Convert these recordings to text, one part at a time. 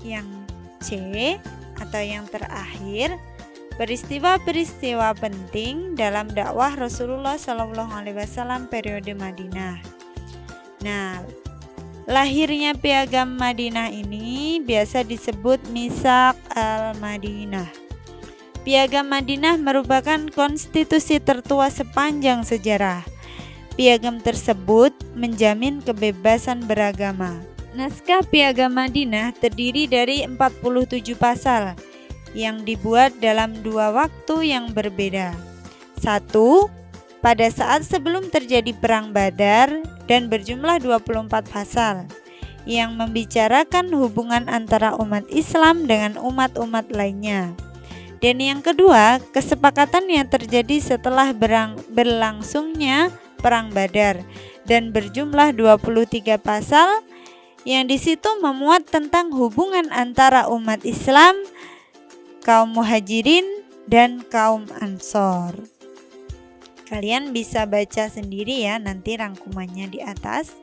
Yang C atau yang terakhir, peristiwa-peristiwa penting dalam dakwah Rasulullah SAW periode Madinah. Nah, lahirnya Piagam Madinah ini biasa disebut Mitsaq al-Madinah. Piagam Madinah merupakan konstitusi tertua sepanjang sejarah. Piagam tersebut menjamin kebebasan beragama. Naskah Piagam Madinah terdiri dari 47 pasal yang dibuat dalam 2 waktu yang berbeda. 1. Pada saat sebelum terjadi Perang Badar dan berjumlah 24 pasal yang membicarakan hubungan antara umat Islam dengan umat-umat lainnya. Dan yang kedua, kesepakatan yang terjadi setelah berlangsungnya Perang Badar dan berjumlah 23 pasal yang di situ memuat tentang hubungan antara umat Islam, kaum Muhajirin, dan kaum Ansor. Kalian bisa baca sendiri ya nanti rangkumannya di atas.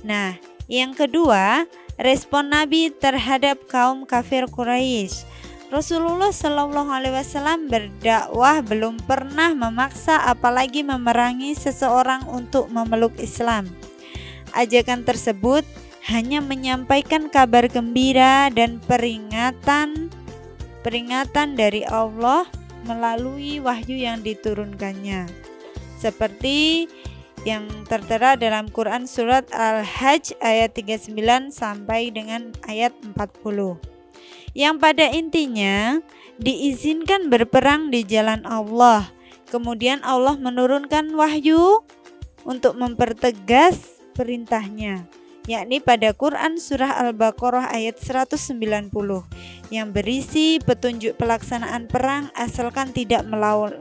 Nah, yang kedua, respon Nabi terhadap kaum kafir Quraisy. Rasulullah SAW berdakwah belum pernah memaksa apalagi memerangi seseorang untuk memeluk Islam. Ajakan tersebut hanya menyampaikan kabar gembira dan peringatan dari Allah melalui wahyu yang diturunkannya, seperti yang tertera dalam Quran surat Al-Hajj ayat 39 sampai dengan ayat 40, yang pada intinya diizinkan berperang di jalan Allah. Kemudian Allah menurunkan wahyu untuk mempertegas perintahnya, yakni pada Quran surah Al-Baqarah ayat 190 yang berisi petunjuk pelaksanaan perang asalkan tidak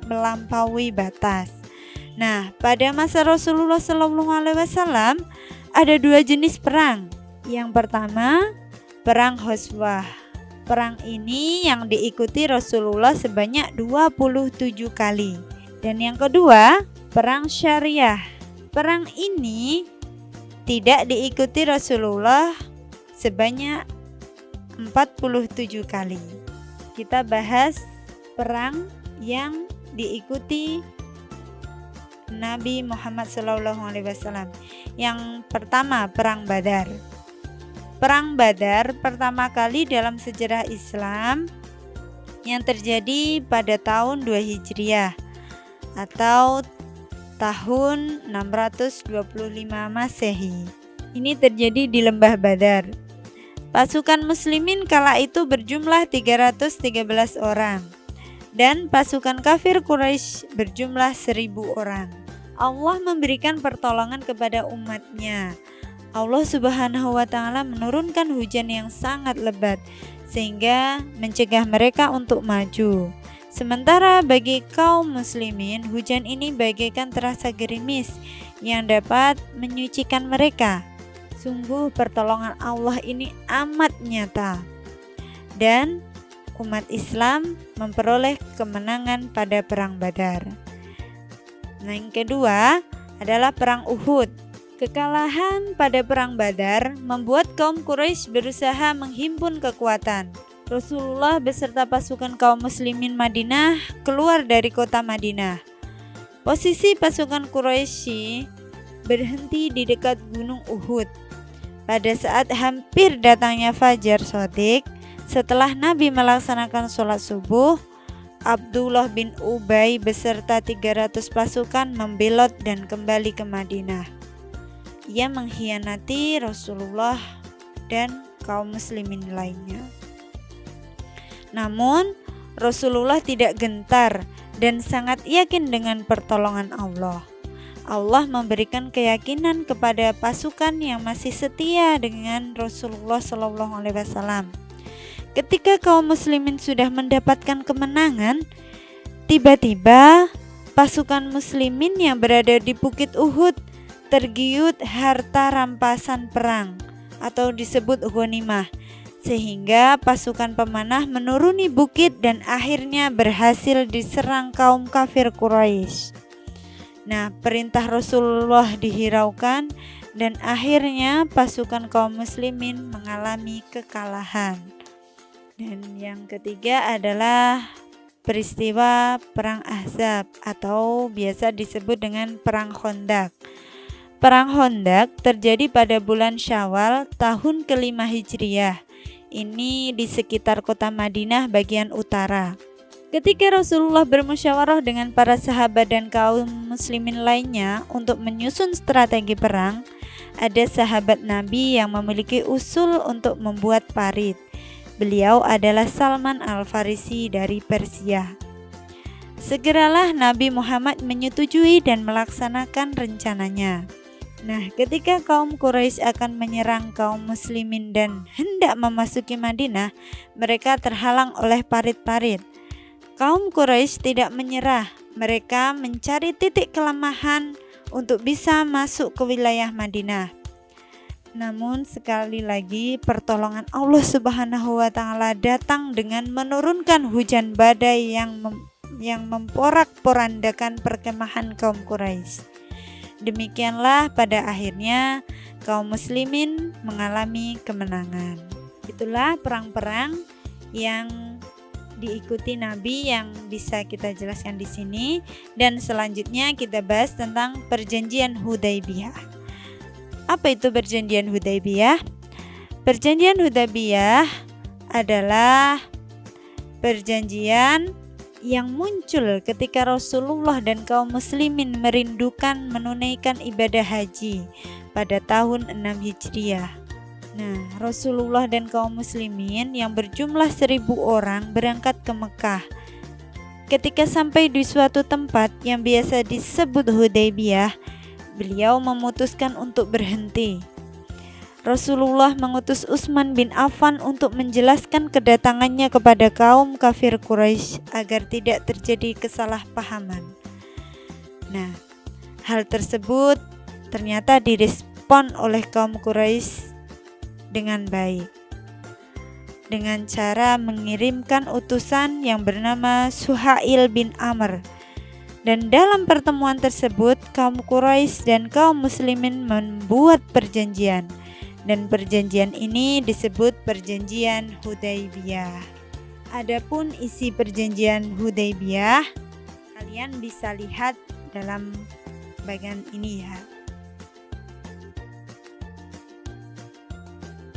melampaui batas. Nah, pada masa Rasulullah SAW ada 2 jenis perang. Yang pertama, perang Ghazwah. Perang ini yang diikuti Rasulullah sebanyak 27 kali. Dan yang kedua, perang Syariah. Perang ini tidak diikuti Rasulullah sebanyak 47 kali. Kita bahas perang yang diikuti Nabi Muhammad SAW. Yang pertama, perang Badar. Perang Badar pertama kali dalam sejarah Islam yang terjadi pada tahun 2 Hijriah atau tahun 625 Masehi. Ini terjadi di Lembah Badar. Pasukan muslimin kala itu berjumlah 313 orang dan pasukan kafir Quraisy berjumlah 1000 orang. Allah memberikan pertolongan kepada umatnya. Allah Subhanahu wa Ta'ala menurunkan hujan yang sangat lebat sehingga mencegah mereka untuk maju. Sementara bagi kaum muslimin, hujan ini bagaikan terasa gerimis yang dapat menyucikan mereka. Sungguh pertolongan Allah ini amat nyata. Dan umat Islam memperoleh kemenangan pada perang Badar. Nah, yang kedua adalah perang Uhud. Kekalahan pada perang Badar membuat kaum Quraisy berusaha menghimpun kekuatan. Rasulullah beserta pasukan kaum muslimin Madinah keluar dari kota Madinah. Posisi pasukan Quraisy berhenti di dekat gunung Uhud. Pada saat hampir datangnya Fajar Shadiq, setelah Nabi melaksanakan sholat subuh, Abdullah bin Ubay beserta 300 pasukan membelot dan kembali ke Madinah. Ia mengkhianati Rasulullah dan kaum muslimin lainnya. Namun Rasulullah tidak gentar dan sangat yakin dengan pertolongan Allah. Allah memberikan keyakinan kepada pasukan yang masih setia dengan Rasulullah SAW. Ketika kaum muslimin sudah mendapatkan kemenangan, tiba-tiba pasukan muslimin yang berada di Bukit Uhud tergiut harta rampasan perang atau disebut ghanimah, sehingga pasukan pemanah menuruni bukit dan akhirnya berhasil diserang kaum kafir Quraisy. Nah, perintah Rasulullah dihiraukan dan akhirnya pasukan kaum muslimin mengalami kekalahan. Dan yang ketiga adalah peristiwa Perang Ahzab atau biasa disebut dengan Perang Khandaq. Perang Khandaq terjadi pada bulan Syawal tahun ke-5 Hijriah. Ini di sekitar kota Madinah bagian utara. Ketika Rasulullah bermusyawarah dengan para sahabat dan kaum muslimin lainnya untuk menyusun strategi perang, ada sahabat Nabi yang memiliki usul untuk membuat parit. Beliau adalah Salman Al-Farisi dari Persia. Segeralah Nabi Muhammad menyetujui dan melaksanakan rencananya. Nah, ketika kaum Quraisy akan menyerang kaum muslimin dan hendak memasuki Madinah, mereka terhalang oleh parit-parit. Kaum Quraisy tidak menyerah. Mereka mencari titik kelemahan untuk bisa masuk ke wilayah Madinah. Namun sekali lagi pertolongan Allah Subhanahu wa taala datang dengan menurunkan hujan badai yang memporak-porandakan perkemahan kaum Quraisy. Demikianlah pada akhirnya kaum muslimin mengalami kemenangan. Itulah perang-perang yang diikuti Nabi yang bisa kita jelaskan di sini, dan selanjutnya kita bahas tentang perjanjian Hudaybiyah. Apa itu perjanjian Hudaybiyah? Perjanjian Hudaybiyah adalah perjanjian yang muncul ketika Rasulullah dan kaum muslimin merindukan menunaikan ibadah haji pada tahun 6 Hijriah. Nah, Rasulullah dan kaum muslimin yang berjumlah 1.000 orang berangkat ke Mekah. Ketika sampai di suatu tempat yang biasa disebut Hudaybiyah, beliau memutuskan untuk berhenti. Rasulullah mengutus Utsman bin Affan untuk menjelaskan kedatangannya kepada kaum kafir Quraisy agar tidak terjadi kesalahpahaman. Nah, hal tersebut ternyata direspon oleh kaum Quraisy dengan baik, dengan cara mengirimkan utusan yang bernama Suhail bin Amr. Dan dalam pertemuan tersebut kaum Quraisy dan kaum muslimin membuat perjanjian, dan perjanjian ini disebut perjanjian Hudaybiyah. Adapun isi perjanjian Hudaybiyah kalian bisa lihat dalam bagian ini ya.